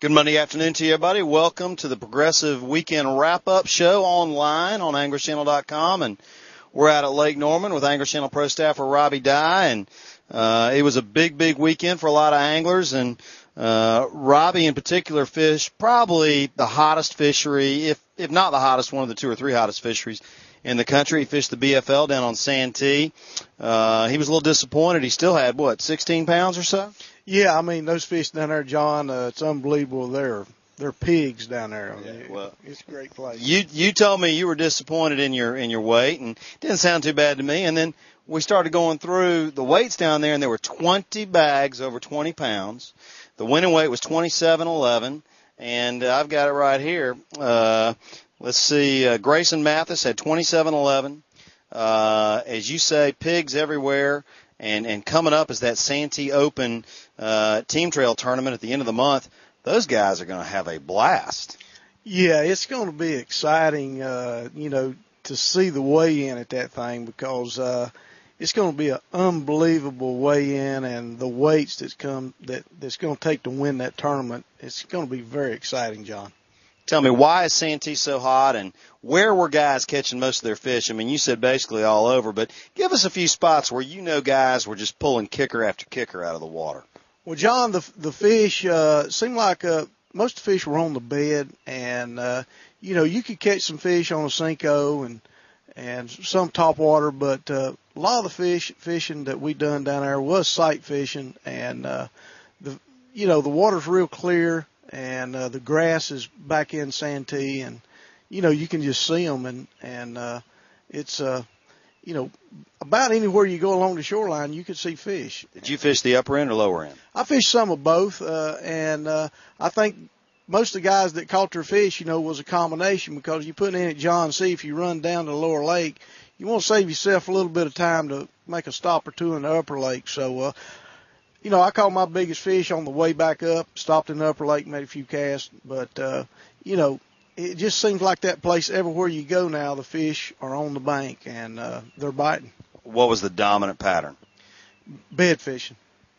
Good Monday afternoon to you, everybody. Welcome to the Progressive Weekend Wrap-Up Show online on AnglerChannel.com. And we're out at Lake Norman with Angler Channel Pro staffer Robbie Digh. And it was a big weekend for a lot of anglers. And Robbie in particular fished probably the hottest fishery, if not the hottest, one of the two or three hottest fisheries in the country. He fished the BFL down on Santee. He was a little disappointed. He still had, 16 pounds or so? Yeah, I mean, those fish down there, John, it's unbelievable. They're pigs down there. It's a great place. You told me you were disappointed in your weight, and it didn't sound too bad to me. And then we started going through the weights down there, and there were 20 bags over 20 pounds. The winning weight was 27.11, and I've got it right here. Let's see. Grayson Mathis had 27.11. As you say, pigs everywhere. And coming up is that Santee Open Team Trail Tournament at the end of the month. Those guys are going to have a blast. Yeah, it's going to be exciting, to see the weigh-in at that thing because it's going to be an unbelievable weigh-in, and the weights that's going to take to win that tournament. It's going to be very exciting, John. Tell me, why is Santee so hot, and where were guys catching most of their fish? I mean, you said basically all over, but give us a few spots where guys were just pulling kicker after kicker out of the water. Well, John, the fish seemed like most of the fish were on the bed, and you could catch some fish on a Cinco and some top water, but a lot of the fishing that we done down there was sight fishing, and the water's real clear. And the grass is back in Santee, and you can just see them, and it's about anywhere you go along the shoreline you can see fish. Did you fish the upper end or lower end? I fished some of both, and I think most of the guys that caught their fish, was a combination, because you put in at John C. If you run down to the lower lake, you want to save yourself a little bit of time to make a stop or two in the upper lake. So. I caught my biggest fish on the way back up, stopped in the upper lake, made a few casts. But, it just seems like that place, everywhere you go now, the fish are on the bank, and they're biting. What was the dominant pattern? Bed fishing.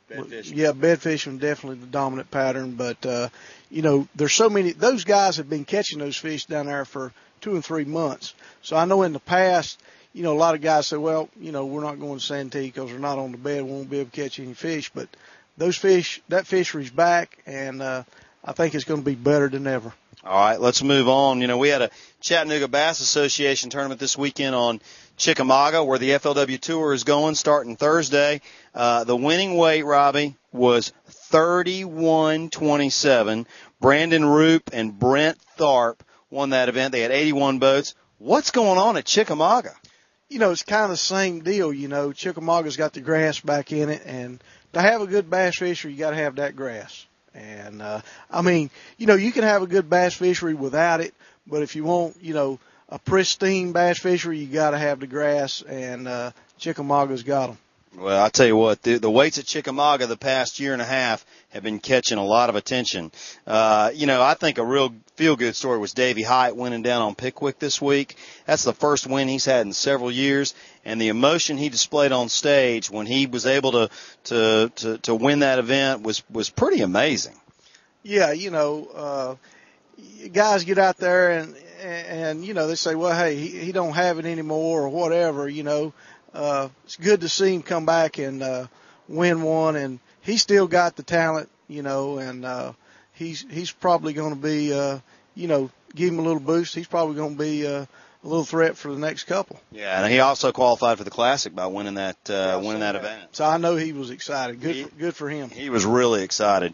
Bed fishing. Yeah, bed fishing definitely the dominant pattern. But, there's so many. Those guys have been catching those fish down there for 2 and 3 months. So I know in the past, a lot of guys say, well, we're not going to Santee because we're not on the bed. We won't be able to catch any fish. But that fishery's back, and I think it's going to be better than ever. All right, let's move on. We had a Chattanooga Bass Association tournament this weekend on Chickamauga, where the FLW Tour is going, starting Thursday. The winning weight, Robbie, was 31.27. Brandon Roop and Brent Tharp won that event. They had 81 boats. What's going on at Chickamauga? It's kind of the same deal. Chickamauga's got the grass back in it, and to have a good bass fishery, you got to have that grass. And, you can have a good bass fishery without it, but if you want, a pristine bass fishery, you got to have the grass, and Chickamauga's got them. Well, I'll tell you what, the weights at Chickamauga the past year and a half have been catching a lot of attention. I think a real feel-good story was Davey Height winning down on Pickwick this week. That's the first win he's had in several years, and the emotion he displayed on stage when he was able to win that event was pretty amazing. Yeah, guys get out there and they say, well, hey, he don't have it anymore or whatever, It's good to see him come back and win one, and he's still got the talent, and he's probably going to be, give him a little boost. He's probably going to be a little threat for the next couple. Yeah, and he also qualified for the Classic by winning that event. So I know he was excited. Good for him. He was really excited.